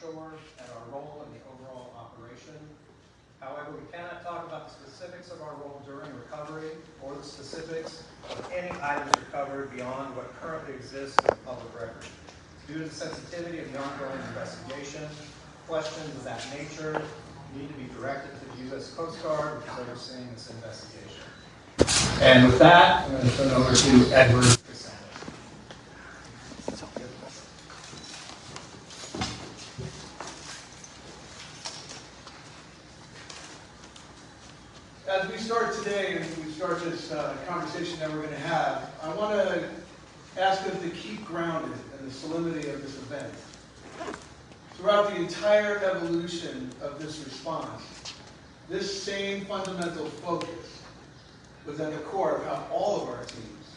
shore and our role in the overall operation. However, we cannot talk about the specifics of our role during recovery or the specifics of any items recovered beyond what currently exists in the public record. Due to the sensitivity of the ongoing investigation, questions of that nature need to be directed to the U.S. Coast Guard, which is overseeing this investigation. And with that, I'm going to turn it over to Edward. As we start today, and we start this conversation that we're going to have, I want to ask us to keep grounded in the solemnity of this event. Throughout the entire evolution of this response, this same fundamental focus was at the core of how all of our teams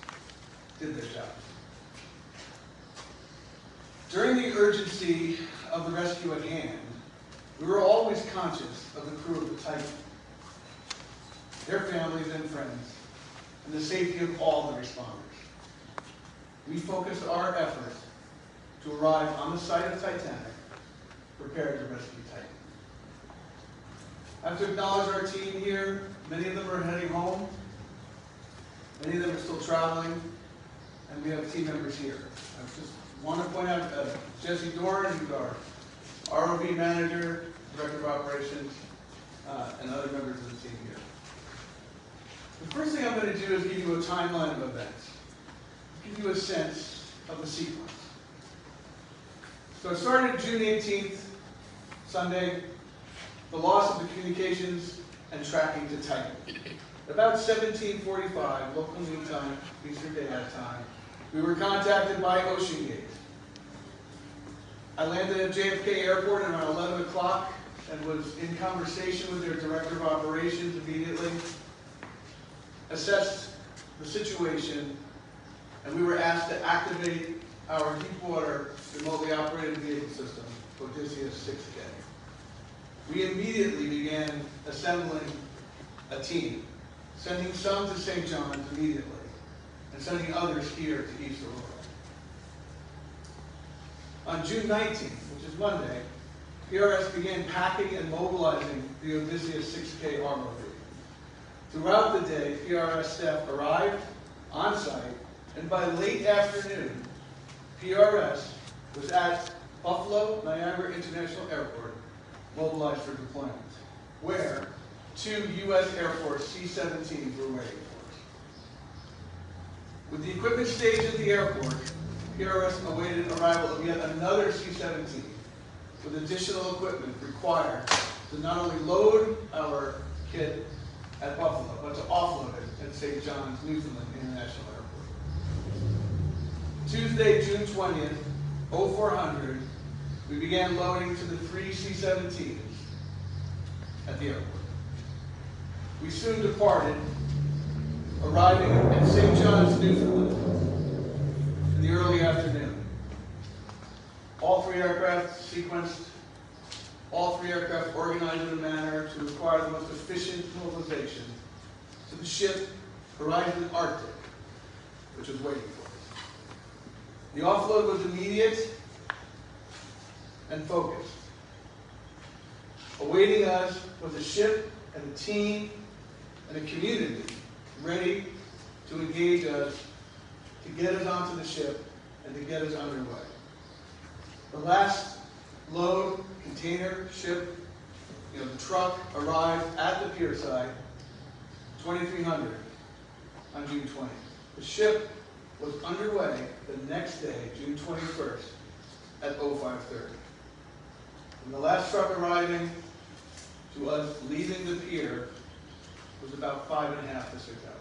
did their jobs. During the urgency of the rescue at hand, we were always conscious of the crew of the Titan, their families and friends, and the safety of all the responders. We focused our efforts to arrive on the site of Titanic, prepared to rescue Titan. I have to acknowledge our team here. Many of them are heading home. Many of them are still traveling, and we have team members here. I just want to point out Jesse Doran, who's our ROV manager, director of operations, and other members of the team here. The first thing I'm going to do is give you a timeline of events, give you a sense of the sequence. So it started June 18th, Sunday, the loss of the communications and tracking to Titan. About 17:45, local noon time, Eastern Daylight Time, we were contacted by OceanGate. I landed at JFK Airport around 11 o'clock and was in conversation with their director of operations immediately, assessed the situation, and we were asked to activate our deep water remotely operated vehicle system, Odysseus 6K. We immediately began assembling a team, sending some to St. John's immediately, and sending others here to East Aurora. On June 19th, which is Monday, PRS began packing and mobilizing the Odysseus 6K ROV. Throughout the day, PRS staff arrived on site, and by late afternoon, PRS was at Buffalo Niagara International Airport, mobilized for deployment, where 2 U.S. Air Force C-17s were waiting for us. With the equipment staged at the airport, PRS awaited arrival of yet another C-17 with additional equipment required to not only load our kit at Buffalo, but to offload it at St. John's, Newfoundland International Airport. Tuesday, June 20th, 0400, we began loading to the 3 C-17s at the airport. We soon departed, arriving at St. John's, Newfoundland in the early afternoon. All 3 aircraft sequenced, all 3 aircraft organized in a manner to require the most efficient mobilization to the ship Horizon Arctic, which was waiting for us. The offload was immediate and focused. Awaiting us was a ship and a team and a community ready to engage us, to get us onto the ship, and to get us underway. The last load, container, ship, the truck arrived at the pier side, 2300 on June 20th. The ship was underway the next day, June 21st, at 0530. From the last truck arriving to us leaving the pier was about 5.5 to 6 hours.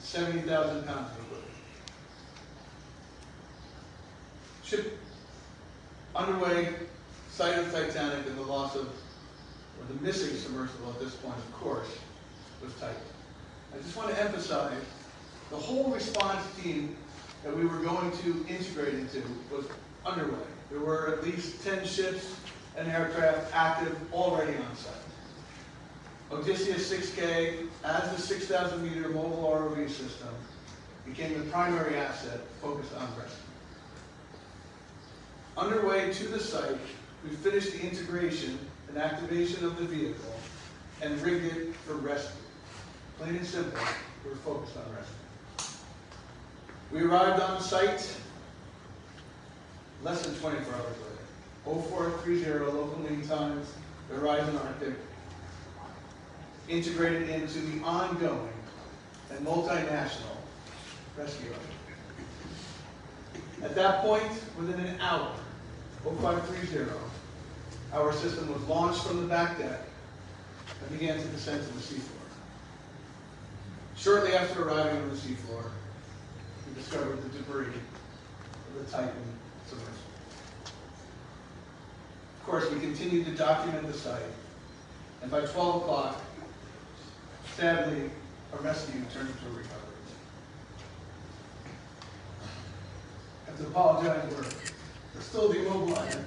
70,000 pounds of equipment. Ship underway, site of Titanic, and the loss of, or the missing submersible at this point, of course, was Titan. I just want to emphasize the whole response team that we were going to integrate into was underway. There were at least 10 ships and aircraft active already on site. Odysseus 6K, as the 6,000 meter mobile ROV system, became the primary asset focused on rescue. Underway to the site we finished the integration and activation of the vehicle and rigged it for rescue. Plain and simple, we were focused on rescue. We arrived on site less than 24 hours later. 0430 local mean times, the Horizon Arctic, integrated into the ongoing and multinational rescue effort. At that point, within an hour, 0530, our system was launched from the back deck and began to descend to the seafloor. Shortly after arriving on the seafloor, we discovered the debris of the Titan submersible. Of course, we continued to document the site, and by 12 o'clock, sadly, a rescue turned into a recovery. I have to apologize, we're still demobilizing.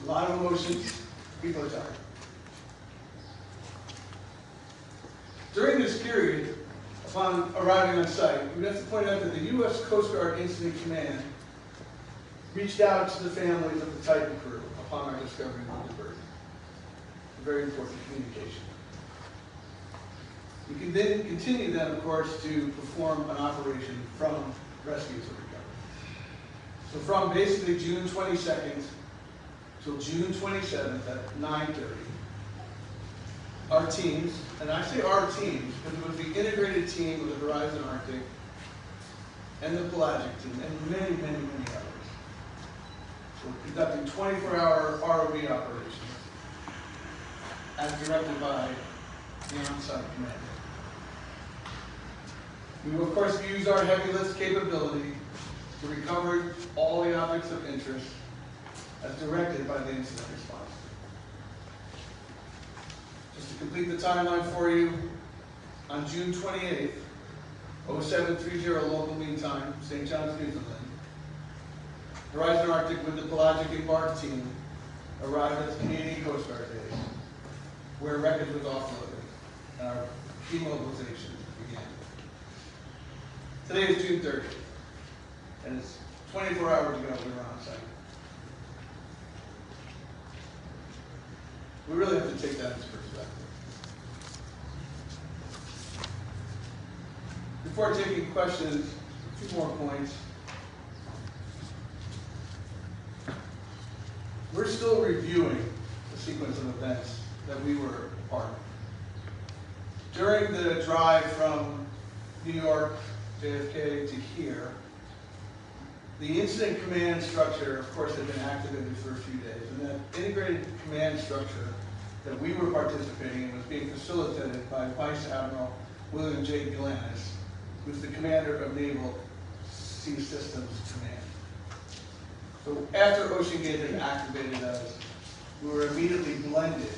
A lot of emotions, people are tired. During this period, upon arriving on site, we have to point out that the U.S. Coast Guard Incident Command reached out to the families of the Titan crew upon our discovery of the debris. A very important communication. We can then continue then, of course, to perform an operation from rescue to recovery. So from basically June 22nd till June 27th at 9:30, our teams, and I say our teams because it was the integrated team of the Horizon Arctic and the Pelagic team and many, many, many others. So we're conducting 24-hour ROV operations as directed by the on-site commander. We will, of course, use our heavy lift capability to recover all the objects of interest as directed by the incident response. Just to complete the timeline for you, on June 28th, 0730 local mean time, St. John's, Newfoundland, Horizon Arctic with the Pelagic Embark team arrived at the Canadian Coast Guard base, where wreckage was offloaded and our demobilization began. Today is June 30th, and it's 24 hours ago we were on site. We really have to take that into perspective. Before taking questions, a few more points. We're still reviewing the sequence of events that we were a part of. During the drive from New York, JFK to here, the incident command structure, of course, had been activated for a few days, and that integrated command structure that we were participating in was being facilitated by Vice Admiral William J. Galanis, who's the commander of Naval Sea Systems Command. So after OceanGate had activated us, we were immediately blended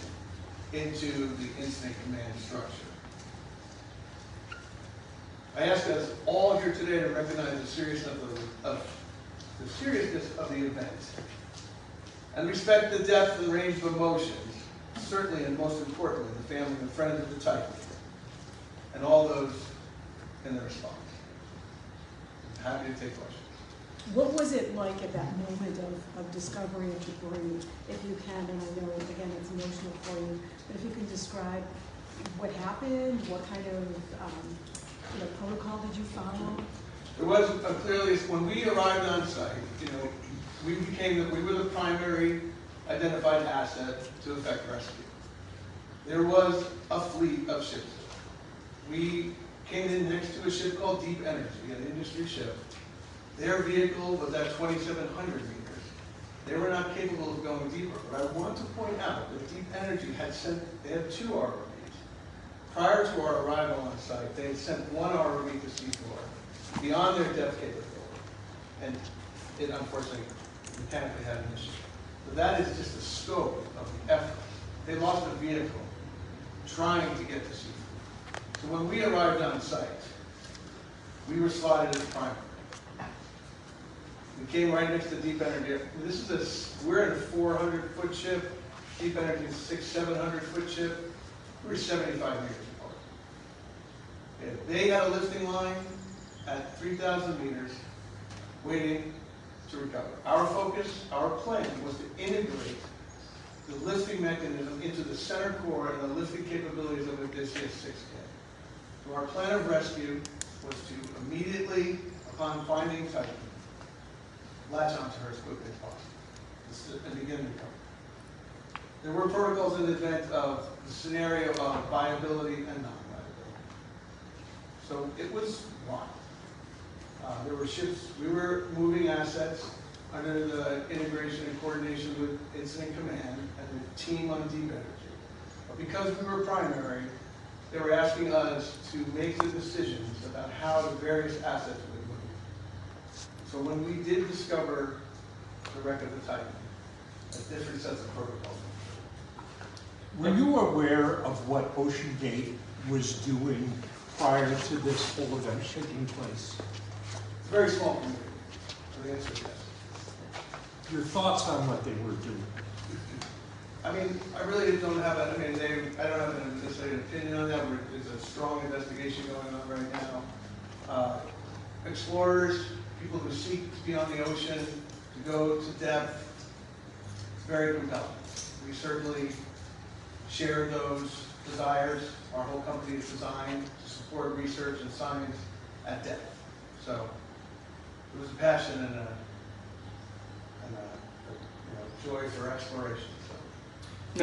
into the incident command structure. I ask us all here today to recognize the seriousness of the event and respect the depth and range of emotions, certainly and most importantly, the family and friends of the Titan and all those in the response. I'm happy to take questions. What was it like at that moment of discovery of debris, if you can, and I know, again, it's emotional for you, but if you can describe what happened, what kind of protocol did you follow? There was clearly, when we arrived on site, we were the primary identified asset to effect rescue. There was a fleet of ships. We came in next to a ship called Deep Energy, an industry ship. Their vehicle was at 2,700 meters. They were not capable of going deeper. But I want to point out that Deep Energy they had 2 ROVs. Prior to our arrival on site, they had sent 1 ROV to seafloor beyond their depth capability. And it unfortunately mechanically had an issue. But that is just the scope of the effort. They lost a vehicle trying to get to seafloor. So when we arrived on site, we were slotted as primary. We came right next to Deep Energy. We're in a 400-foot ship. Deep Energy is a 700-foot ship. We were 75 meters apart. They had a lifting line at 3,000 meters, waiting to recover. Our focus, our plan was to integrate the lifting mechanism into the center core and the lifting capabilities of Odysseus 6K. So our plan of rescue was to immediately, upon finding Titan, latch onto her as quickly as possible and begin recovery. There were protocols in the event of the scenario of viability and non-viability. So it was one. There were ships, we were moving assets under the integration and coordination with Incident Command and the team on deep energy. But because we were primary, they were asking us to make the decisions about how the various assets would move. So when we did discover the wreck of the Titan, a different sets of protocols. Were you aware of what OceanGate was doing prior to this whole event taking place? It's a very small community, so the answer is yes. Your thoughts on what they were doing? I mean, I really don't have I don't have necessarily an opinion on that. There's a strong investigation going on right now. Explorers, people who seek to be on the ocean, to go to depth, it's very compelling. We certainly share those desires. Our whole company is designed to support research and science at depth. So it was a passion and a joy for exploration. So.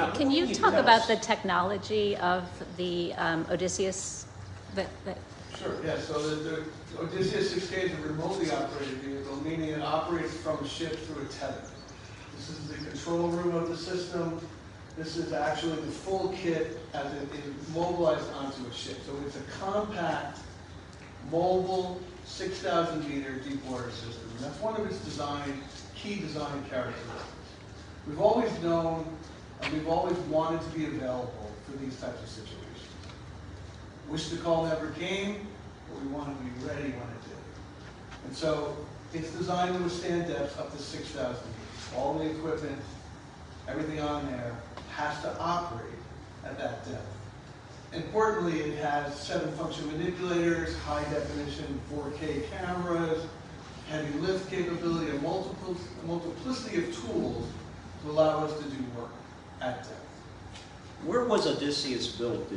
Now, Can you talk about the technology of the Odysseus? Sure, yeah, so the Odysseus 6K is a remotely operated vehicle, meaning it operates from a ship through a tether. This is the control room of the system. This is actually the full kit as it is mobilized onto a ship. So it's a compact, mobile, 6,000 meter deep water system. And that's one of its key design characteristics. We've always known, and we've always wanted to be available for these types of situations. Wish the call never came, but we wanted to be ready when it did. And so it's designed to withstand depths up to 6,000 meters. All the equipment, everything on there has to operate at that depth. Importantly, it has 7-function manipulators, high definition 4K cameras, heavy lift capability, a multiplicity of tools to allow us to do work at depth. Where was Odysseus built?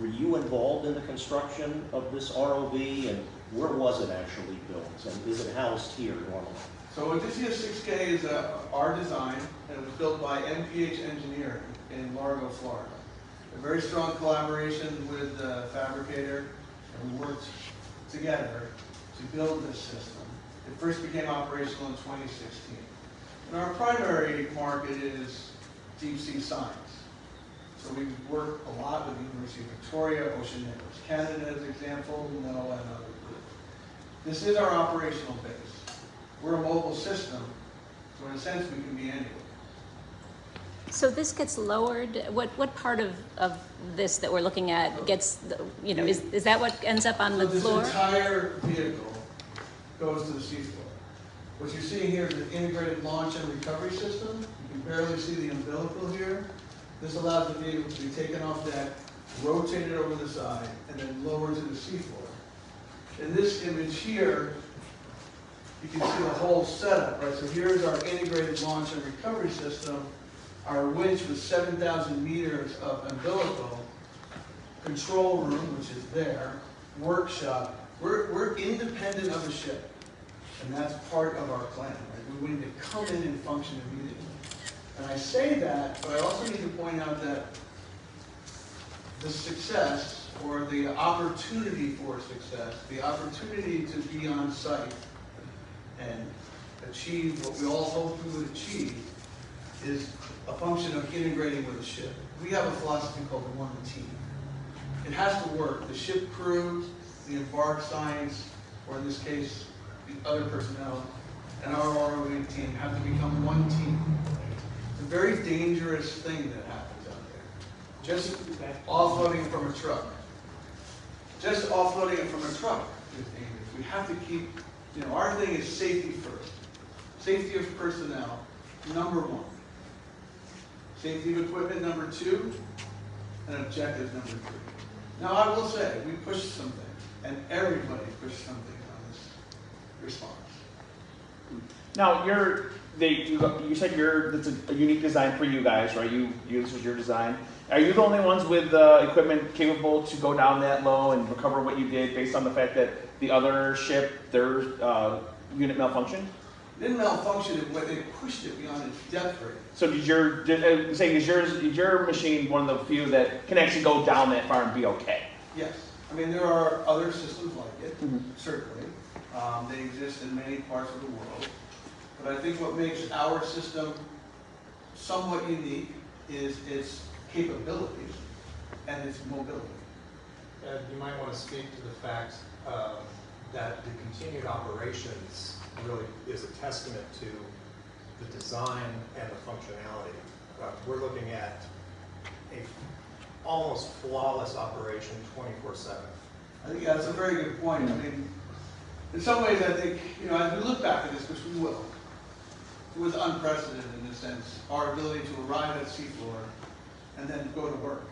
Were you involved in the construction of this ROV, and where was it actually built? And is it housed here normally? So Odysseus 6K is our design, and it was built by MPH Engineering in Largo, Florida. A very strong collaboration with the fabricator, and we worked together to build this system. It first became operational in 2016. And our primary market is deep sea science. So we work a lot with the University of Victoria, Ocean Networks Canada as an example, NOAA and other groups. This is our operational base. We're a mobile system, so in a sense we can be anywhere. So this gets lowered. What part of this that we're looking at gets, is that what ends up on the floor? This entire vehicle goes to the seafloor. What you're seeing here is an integrated launch and recovery system. You can barely see the umbilical here. This allows the vehicle to be taken off deck, rotated over the side, and then lowered to the seafloor. In this image here, you can see the whole setup, right? So here's our integrated launch and recovery system, our winch with 7,000 meters of umbilical, control room, which is there, workshop. We're independent of the ship, and that's part of our plan, right? We need to come in and function immediately. And I say that, but I also need to point out that the success, or the opportunity for success, the opportunity to be on site and achieve what we all hoped we would achieve, is a function of integrating with the ship. We have a philosophy called the one team. It has to work. The ship crew, the embark science, or in this case, the other personnel, and our ROV team have to become one team. It's a very dangerous thing that happens out there. Just offloading from a truck. Just offloading it from a truck is dangerous. We have to keep, our thing is safety first. Safety of personnel, number one. Safety of equipment, number two. And objectives, number three. Now, I will say, we pushed something, and everybody pushed something on this response. Now, you said that's a unique design for you guys, right? This was your design. Are you the only ones with equipment capable to go down that low and recover what you did based on the fact that the other ship, their unit malfunctioned? It didn't malfunction when they pushed it beyond its depth rating. So is your machine one of the few that can actually go down that far and be okay? Yes. I mean, there are other systems like it, certainly. They exist in many parts of the world. But I think what makes our system somewhat unique is its capability and its mobility. You might want to speak to the fact that the continued operations really is a testament to the design and the functionality. We're looking at a almost flawless operation 24/7. I think that's a very good point. I mean, in some ways, I think, as we look back at this, which we will, it was unprecedented in a sense, our ability to arrive at seafloor and then go to work.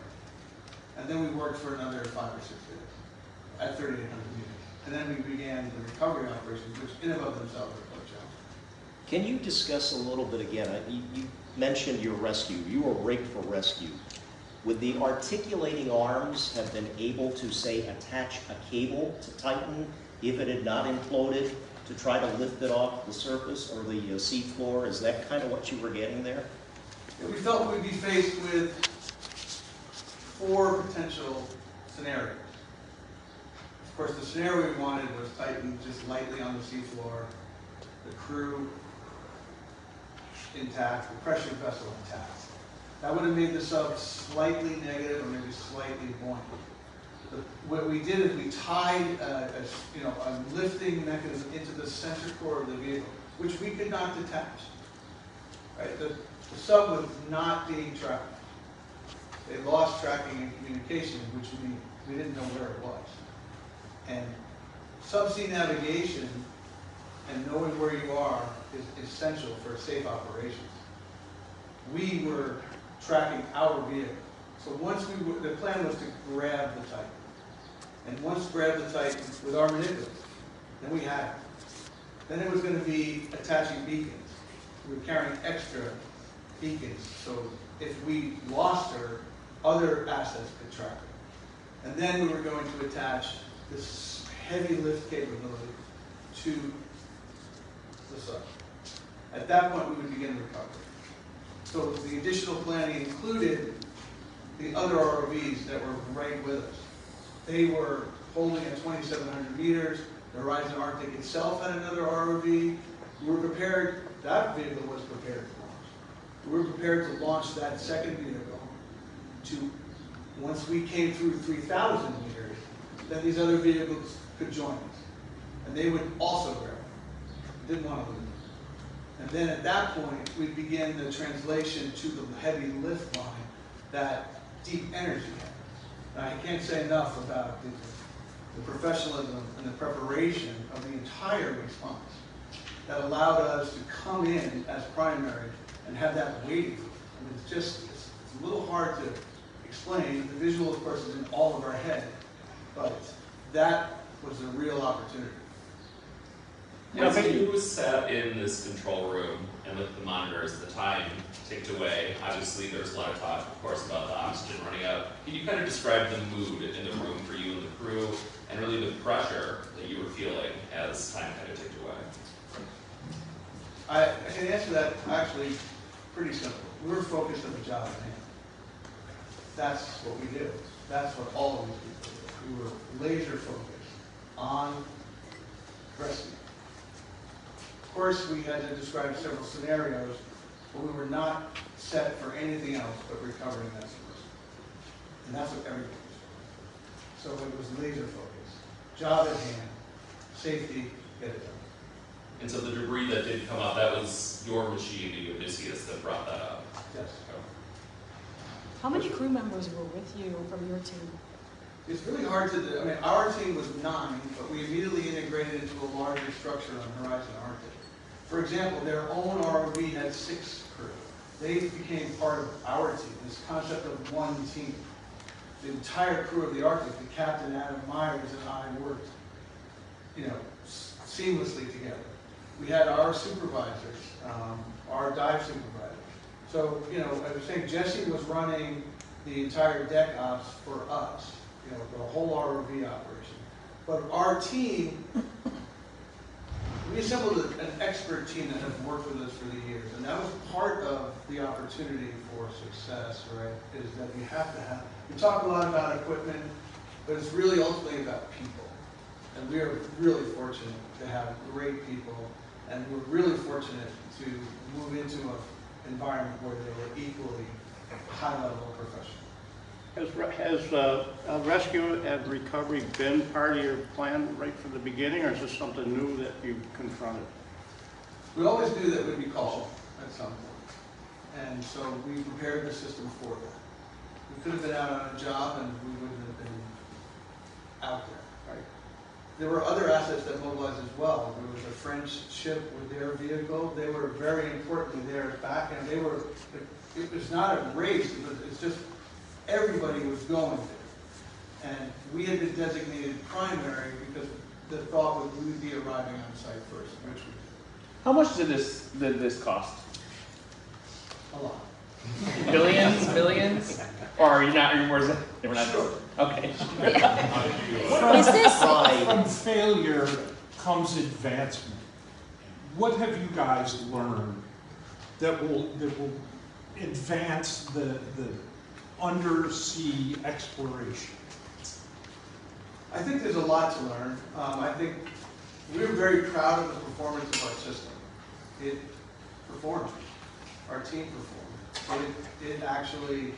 And then we worked for another 5 or 6 days at 3,800 meters. And then we began the recovery operations, which in and of themselves are quite challenging. Can you discuss a little bit again? You mentioned your rescue. You were rigged for rescue. Would the articulating arms have been able to, say, attach a cable to Titan if it had not imploded to try to lift it off the surface or the seafloor? Is that kind of what you were getting there? Yeah, we felt we'd be faced with 4 potential scenarios. Of course, the scenario we wanted was Titan just lightly on the seafloor, the crew intact, the pressure vessel intact. That would have made the sub slightly negative or maybe slightly buoyant. What we did is we tied a lifting mechanism into the center core of the vehicle, which we could not detach. Right? The sub was not being tracked. They lost tracking and communication, which we didn't know where it was. And subsea navigation and knowing where you are is essential for safe operations. We were tracking our vehicle. So once the plan was to grab the Titan. And once grab the Titan with our manipulator, then we had it. Then it was going to be attaching beacons. We were carrying extra beacons, so if we lost her, other assets could track her. And then we were going to attach this heavy lift capability to the sub. At that point, we would begin recovery. So the additional planning included the other ROVs that were right with us. They were holding at 2,700 meters. The Horizon Arctic itself had another ROV. We were prepared, that vehicle was prepared to launch. We were prepared to launch that second vehicle to, once we came through 3,000 meters, then these other vehicles could join us. And they would also grab them. Didn't want to lose them. And then at that point, we begin the translation to the heavy lift line that Deep Energy had. Now, I can't say enough about the professionalism and the preparation of the entire response that allowed us to come in as primary and have that waiting. I mean, it's a little hard to explain. The visual, of course, is in all of our head, but that was a real opportunity. As you sat in this control room and with the monitors, the time ticked away. Obviously, there's a lot of talk, of course, about the oxygen running out. Can you kind of describe the mood in the room for you and the crew, and really the pressure that you were feeling as time kind of ticked away? I can answer that actually pretty simple. We were focused on the job at hand. That's what we do. That's what all of these people do. We were laser focused on rescue. Of course, we had to describe several scenarios, but we were not set for anything else but recovering that submersible. And that's what everybody was for. So it was laser focused. Job at hand, safety, get it done. And so the debris that did come up, that was your machine, the Odysseus, that brought that up? Yes. How many crew members were with you from your team? It's really hard to do. I mean, our team was 9, but we immediately integrated into a larger structure on Horizon Arctic. For example, their own ROV had 6 crew. They became part of our team, this concept of one team. The entire crew of the Arctic, the captain, Adam Myers, and I worked, seamlessly together. We had our supervisors, our dive supervisors. So, you know, I was saying Jesse was running the entire deck ops for us, you know, the whole ROV operation. But our team, we assembled an expert team that has worked with us for the years, and that was part of the opportunity for success, right? Is that you have to have, we talk a lot about equipment, but it's really ultimately about people. And we are really fortunate to have great people, and we're really fortunate to move into an environment where they were equally high-level professionals. Has rescue and recovery been part of your plan right from the beginning, or is this something new that you confronted? We always knew that we'd be called at some point, and so we prepared the system for that. We could have been out on a job and we wouldn't have been out there, right? There were other assets that mobilized as well. There was a French ship with their vehicle. They were very importantly there back, and they were, it was not a race, it's just everybody was going there. And we had been designated primary because the thought was we would be arriving on site first, which we did. How much did this cost? A lot. Billions, millions? Or are you not, or is it, we're not sure. Okay. Is this, From failure comes advancement. What have you guys learned that will advance the undersea exploration? I think there's a lot to learn. I think we're very proud of the performance of our system. It performed. Our team performed. It actually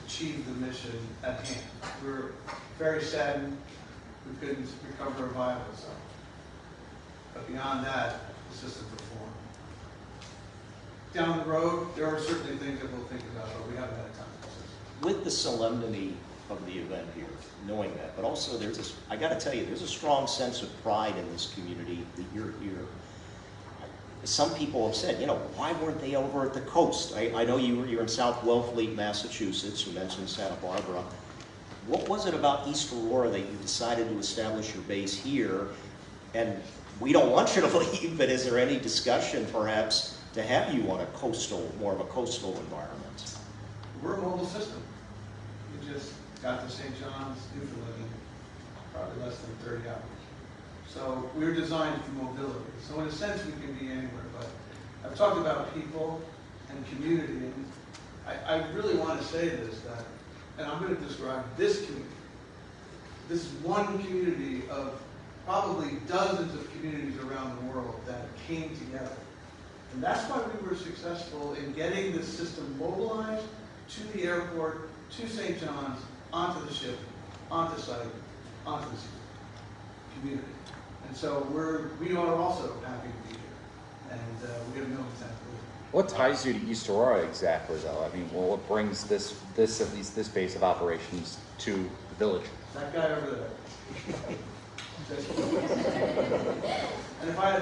achieved the mission at hand. We were very saddened we couldn't recover a viable zone. But beyond that, the system performed. Down the road, there are certainly things that we'll think about, but we haven't had time to discuss. With the solemnity of the event here, knowing that, but also there's this, I gotta tell you, there's a strong sense of pride in this community that you're here. Some people have said, you know, why weren't they over at the coast? I know you're in South Wellfleet, Massachusetts. You mentioned Santa Barbara. What was it about East Aurora that you decided to establish your base here? And we don't want you to leave, but is there any discussion, perhaps, to have you on a coastal, more of a coastal environment? We're a mobile system. We just got to St. John's, Newfoundland in probably less than 30 hours. So we're designed for mobility. So in a sense, we can be anywhere. But I've talked about people and community, and I really want to say this, that, and I'm going to describe this community. This is one community of probably dozens of communities around the world that came together. And that's why we were successful in getting this system mobilized to the airport, to St. John's, onto the ship, onto site, onto the community. And so we are also happy to be here, and we have no intent to leave. What ties you to East Aurora exactly, though? I mean, well, what brings this at least this base of operations to the village? That guy over there. And if I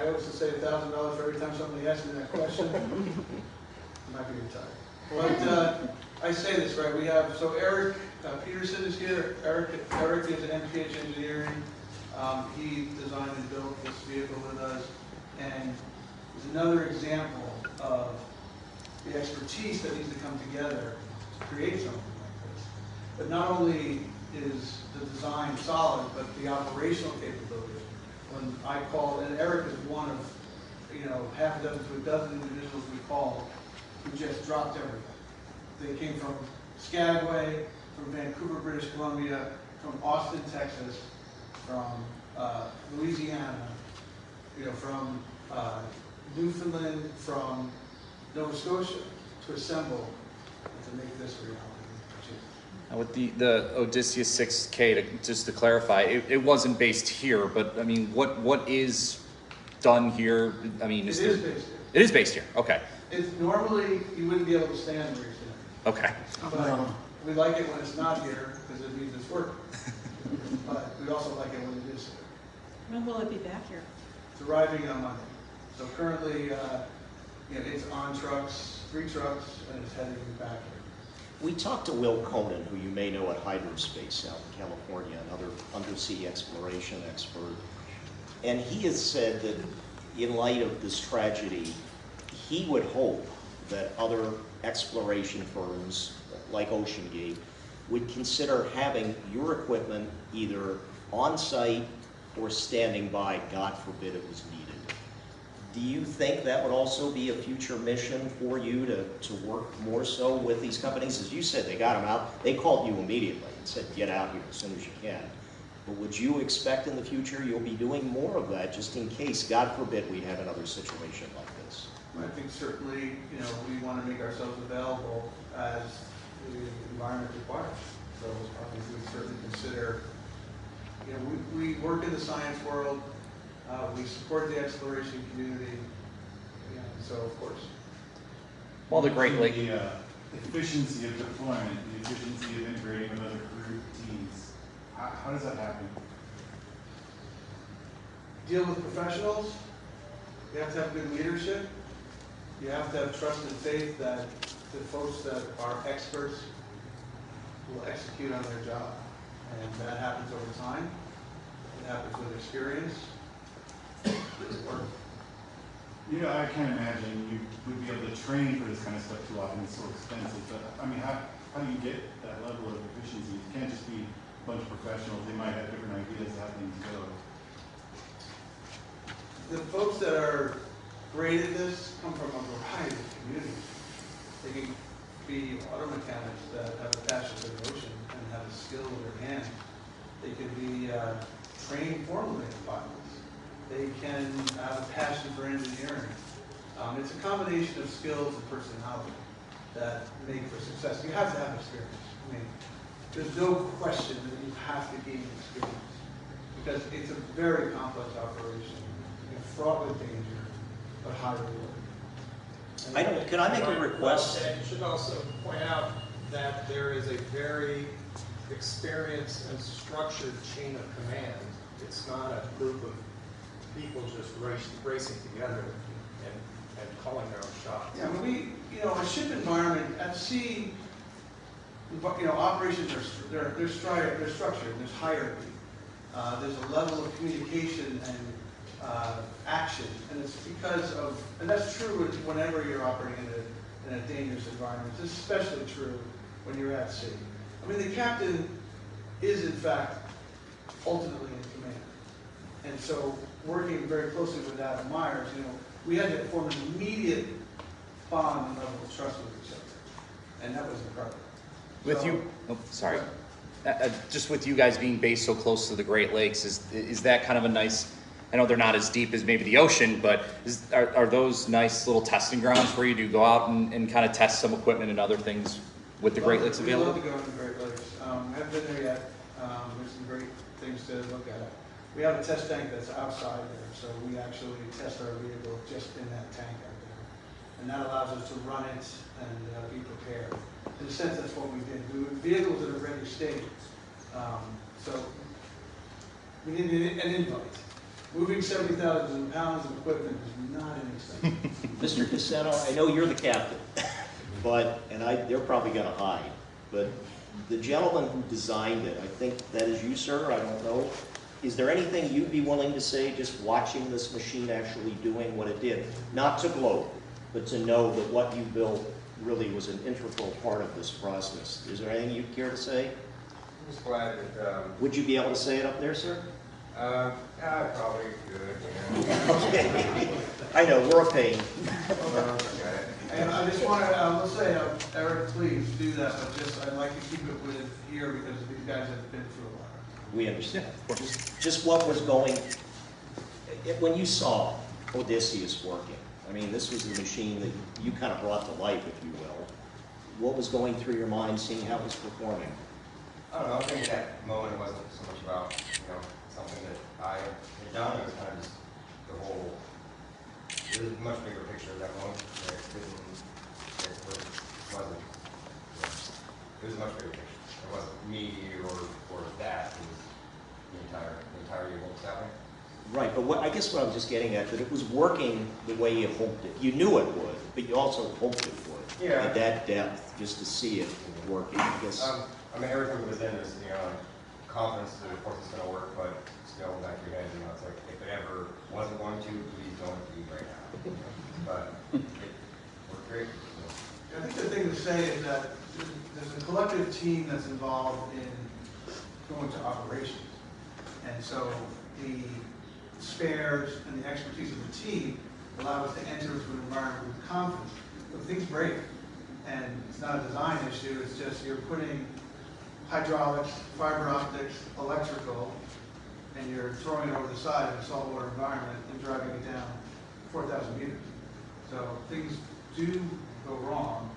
always say $1,000 for every time somebody asks me that question, I might be retired. But I say this, right? We have, so Eric Peterson is here. Eric is an MPH engineering. He designed and built this vehicle with us, and is another example of the expertise that needs to come together to create something like this. But not only is the design solid, but the operational capability. When I called, and Eric is one of, you know, half a dozen to a dozen individuals we called who just dropped everything. They came from Skagway, from Vancouver, British Columbia, from Austin, Texas, from Louisiana, you know, from Newfoundland, from Nova Scotia, to assemble and to make this a reality. Now with the Odysseus 6K, just to clarify, it wasn't based here, but I mean, what is done here? I mean, It is based here. It is based here. Okay. It's normally, you wouldn't be able to stand where you're standing. Okay. But we like it when it's not here, because it means it's working. But we also like it when it is here. When will it be back here? It's arriving on Monday. So currently, you know, it's on trucks, 3 trucks, and it's heading back here. We talked to Will Conan, who you may know at Hydrospace out in California, another undersea exploration expert. And he has said that in light of this tragedy, he would hope that other exploration firms like OceanGate would consider having your equipment either on site or standing by, God forbid it was needed. Do you think that would also be a future mission for you to work more so with these companies? As you said, they got them out, they called you immediately and said, get out here as soon as you can. But would you expect in the future you'll be doing more of that just in case, God forbid, we have another situation like this? I think certainly, we want to make ourselves available as the environment requires. So we would certainly consider, we work in the science world, we support the exploration community, so of course. Well, the Great Lake. The efficiency of deployment, the efficiency of integrating with other crew teams, how does that happen? Deal with professionals, you have to have good leadership, you have to have trust and faith that the folks that are experts will execute on their job. And that happens over time, it happens with experience. I can't imagine you would be able to train for this kind of stuff too often. It's so expensive. But I mean, how do you get that level of efficiency? You can't just be a bunch of professionals. They might have different ideas of how things go. The folks that are great at this come from a variety of communities. They can be auto mechanics that have a passion for the ocean and have a skill with their hands. They could be trained formulated pilots. They can have a passion for engineering. It's a combination of skills and personality that make for success. You have to have experience. I mean, there's no question that you have to gain experience because it's a very complex operation, fraught with danger, but high reward. Can I make a request? And you should also point out that there is a very experienced and structured chain of command. It's not a group of people just racing together and calling their own shots. Yeah, when a ship environment at sea, operations they're structured. There's hierarchy. There's a level of communication and action, and it's because of, and that's true whenever you're operating in a dangerous environment. It's especially true when you're at sea. I mean, the captain is in fact ultimately in command, and so working very closely with Adam Myers, we had to form an immediate bond and level of trust with each other, and that was incredible. Just with you guys being based so close to the Great Lakes, is that kind of a nice? I know they're not as deep as maybe the ocean, but are those nice little testing grounds where you do go out and kind of test some equipment and other things with the Great Lakes available? We love to go to the Great Lakes. We haven't been there yet. There's some great things to look at. We have a test tank that's outside there, so we actually test our vehicle just in that tank out there. And that allows us to run it and be prepared. In a sense, that's what we did. Vehicles in a ready state. So we need an invite. Moving 70,000 pounds of equipment is not inexpensive. Mr. Cassetto, I know you're the captain, they're probably going to hide, but the gentleman who designed it, I think that is you, sir, I don't know. Is there anything you'd be willing to say just watching this machine actually doing what it did? Not to gloat, but to know that what you built really was an integral part of this process. Is there anything you'd care to say? I'm just glad that... Would you be able to say it up there, sir? I probably could, yeah. Okay. I know, we're a pain. Okay. And I just want to, let's say, Eric, please do that, but I'd like to keep it with here because these guys have been through a lot. We understand. Just what was going, when you saw Odysseus working, I mean, this was a machine that you kind of brought to life, if you will. What was going through your mind seeing how it was performing? I don't know, I think at that moment it wasn't so much about, something that I had done. It was kind of just the whole, it was a much bigger picture at that moment. It was a much bigger picture. It wasn't me or that. It was the entirety of what was happening. Right, but I guess what I was just getting at, that it was working the way you hoped it. You knew it would, but you also hoped it would. Yeah. At that depth, just to see it working, I guess. I mean, everything was in this, confidence that of course it's going to work, but go back to your head, you know, it's like, if it ever wasn't going to, please don't be right now. But it worked great. I think the thing to say is that there's a collective team that's involved in going to operations. And so the spares and the expertise of the team allow us to enter into an environment with confidence. But things break, and it's not a design issue, it's just you're putting hydraulics, fiber optics, electrical, and you're throwing it over the side of a saltwater environment and driving it down 4,000 meters. So things do go wrong.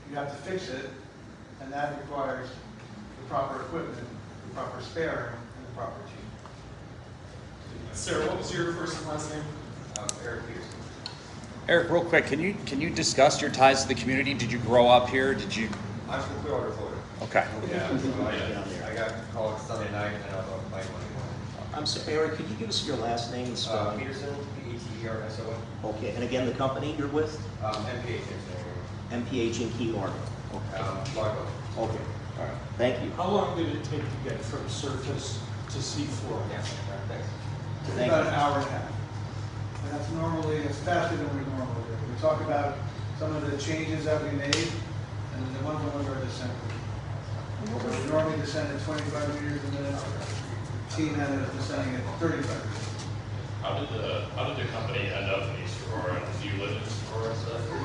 You have to fix it, and that requires the proper equipment, the proper sparing, and the proper team. Sarah, what was your first and last name? Eric Peterson. Eric, real quick, can you discuss your ties to the community? Did you grow up here? Did you? I'm from Clearwater, Florida. Okay. Yeah, so I got called Sunday night, and I was on flight Monday morning. I'm sorry, Eric, could you give us your last name and spelling? Peterson, Peterson. Okay, and again, the company you're with? MPH Engineering. MPH in Key Largo. Okay. Largo. Okay, all right, thank you. How long did it take to get from surface to seafloor? Yeah, thanks. It's Thank about you. an hour and a half. And that's normally, it's faster than we normally do. We talk about some of the changes that we made, and the ones that are descending. So we normally descend at 25 meters a minute. Team ended up descending at 35 meters. How did the company end up in East Aurora? Do you live in East Aurora?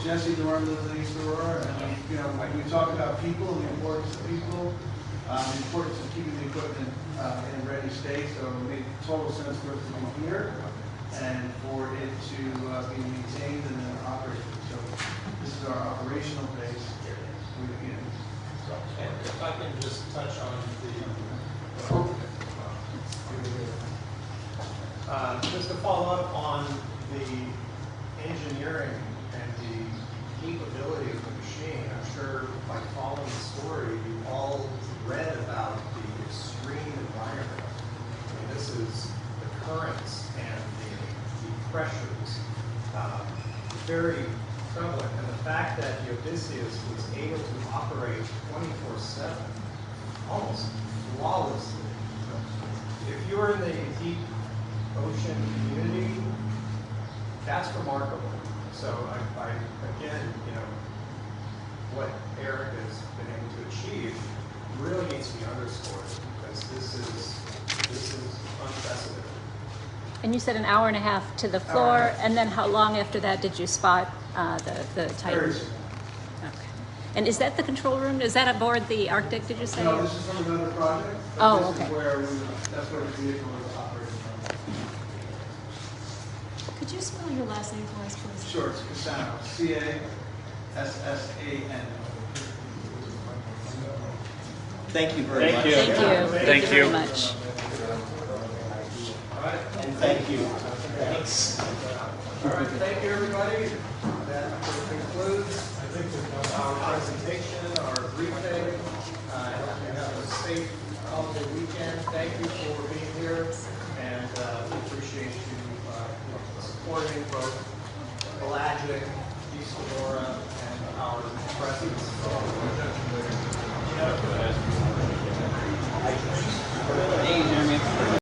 Jesse Dorn lives in East Aurora, and you know, when we talk about people and the importance of people, the importance of keeping the equipment in a ready state, so it made total sense for us to be here and for it to be maintained and then operated. So this is our operational base. And if I can just touch on just to follow up on the engineering and the capability of the machine, I'm sure by following the story, you all read about the extreme environment. I mean, this is the currents and the pressures, very prevalent. And the fact that the Odysseus was able to operate 24/7, almost flawlessly. If you're in the deep ocean community, that's remarkable. So I again, you know, what Eric has been able to achieve really needs to be underscored because this is unprecedented. And you said an hour and a half to the floor, and then how long after that did you spot the Titan? Very soon. Okay. And is that the control room? Is that aboard the Arctic, did you say? No, this is from another project. But Oh, this okay. is where that's where the vehicle is operating from. Could you spell your last name for us, please? Sure, it's Cassano, C-A-S-S-A-N. Thank you very much. Thank you. Thank you. Very much. All right. And thank you. Thanks. All right, thank you, everybody. That concludes our presentation, our briefing. I hope you have a safe holiday weekend. Thank you for being here, and we appreciate you supporting both Pelagic, East Aurora, and our presence